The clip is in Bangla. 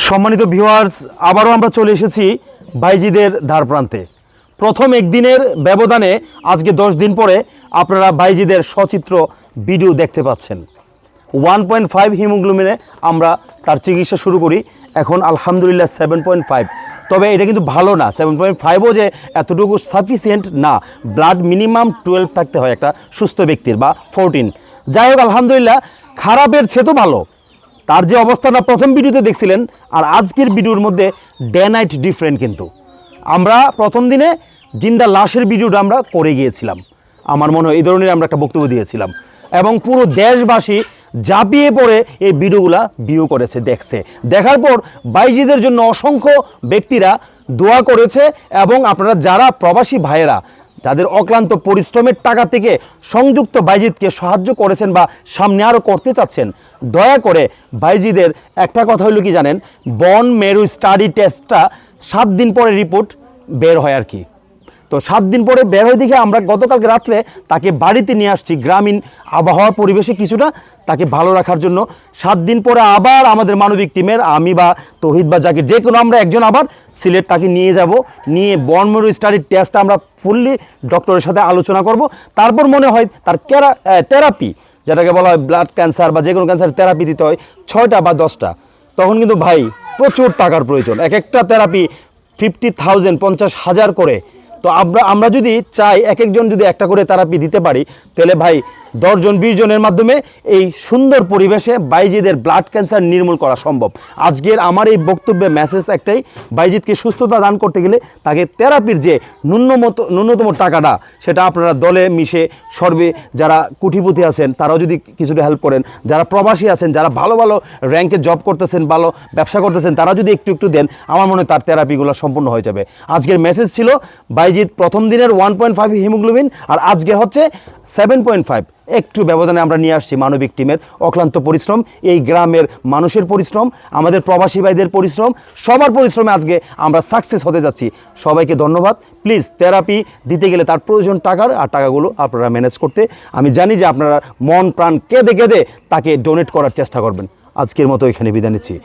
সম্মানিত ভিউয়ার্স, আবারও আমরা চলে এসেছি বাইজিদের ধারপ্রান্তে। প্রথম একদিনের ব্যবধানে আজকে 10 দিন পরে আপনারা বাইজিদের সচিত্র ভিডিও দেখতে পাচ্ছেন। 1.5 হিমোগ্লোবিনে আমরা তার চিকিৎসা শুরু করি, এখন আলহামদুলিল্লাহ 7.5। তবে এটা কিন্তু ভালো না, 7.5ও যে এতটুকু সাফিসিয়েন্ট না, ব্লাড মিনিমাম 12 থাকতে হয় একটা সুস্থ ব্যক্তির, বা 14। যাই হোক, আলহামদুলিল্লাহ খারাপের চেয়ে তো ভালো। তার যে অবস্থাটা প্রথম ভিডিওতে দেখছিলেন আর আজকের ভিডিওর মধ্যে ডে নাইট ডিফারেন্ট। কিন্তু আমরা প্রথম দিনে জিন্দা লাশের ভিডিওটা আমরা করে গিয়েছিলাম, আমার মনে হয় এই ধরনের আমরা একটা বক্তব্য দিয়েছিলাম, এবং পুরো দেশবাসী ঝাঁপিয়ে পড়ে এই ভিডিওগুলা ভিউ করেছে, দেখছে। দেখার পর বাইজিদের জন্য অসংখ্য ব্যক্তিরা দোয়া করেছে, এবং আপনারা যারা প্রবাসী ভাইয়েরা যাদের অক্লান্ত পরিশ্রমের টাকা থেকে সংযুক্ত বাইজিদকে সাহায্য করেছেন বা সামনে আরও করতে চাচ্ছেন, দয়া করে বাইজিদের একটা কথা হলো কি জানেন, বন মেরু স্টাডি টেস্টটা 7 দিন পরে রিপোর্ট বের হয় আর কি। তো 7 দিন পরে বের হয়ে দেখে আমরা গতকালকে রাত্রে তাকে বাড়িতে নিয়ে আসছি, গ্রামীণ আবহাওয়ার পরিবেশে কিছুটা তাকে ভালো রাখার জন্য। 7 দিন পরে আবার আমাদের মানবিক টিমের আমি বা তৌহিদ বা জাকির যে কোনো আমরা একজন আবার সিলেট তাকে নিয়ে যাব, নিয়ে বন মেরু স্টাডি টেস্টটা আমরা ফুললি ডক্টরের সাথে আলোচনা করব। তারপর মনে হয় তার থেরাপি, যেটাকে বলা হয় ব্লাড ক্যান্সার বা যে কোনো ক্যান্সার থেরাপি দিতে হয় 6টা বা 10টা। তখন কিন্তু ভাই প্রচুর টাকার প্রয়োজন, এক একটা থেরাপি 50,000 50,000 করে। তো আমরা যদি চাই এক একজন যদি একটা করে থেরাপি দিতে পারি, তাহলে ভাই 10 জন 20 জনের মাধ্যমে এই সুন্দর পরিবেশে বাইজিদের ব্লাড ক্যান্সার নির্মূল করা সম্ভব। আজকের আমার এই বক্তব্যে মেসেজ একটাই, বাইজিদকে সুস্থতা দান করতে গেলে তাকে থেরাপির যে ন্যূনতম টাকাটা, সেটা আপনারা দলে মিশে সর্বে যারা কোটিপতি আছেন তারাও যদি কিছুটা হেল্প করেন, যারা প্রবাসী আছেন, যারা ভালো ভালো র্যাঙ্কে জব করতেছেন, ভালো ব্যবসা করতেছেন, তারা যদি একটু একটু দেন, আমার মনে হয় তার থেরাপিগুলো সম্পূর্ণ হয়ে যাবে। আজকের মেসেজ ছিল বাইজিদ প্রথম দিনের 1.5 হিমোগ্লোবিন, আর আজকে হচ্ছে 7.5। একটু ব্যবধানে আমরা নিয়ে আসছি মানবিক টিমের অক্লান্ত পরিশ্রম, এই গ্রামের মানুষের পরিশ্রম, আমাদের প্রবাসী ভাইদের পরিশ্রম, সবার পরিশ্রমে আজকে আমরা সাকসেস হতে যাচ্ছি। সবাইকে ধন্যবাদ। প্লিজ থেরাপি দিতে গেলে তার প্রয়োজন টাকার, আর টাকাগুলো আপনারা ম্যানেজ করতে আমি জানি যে আপনারা মন প্রাণ কেঁদে কেঁদে তাকে ডোনেট করার চেষ্টা করবেন। আজকের মতো এখানে বিদায় নিচ্ছি।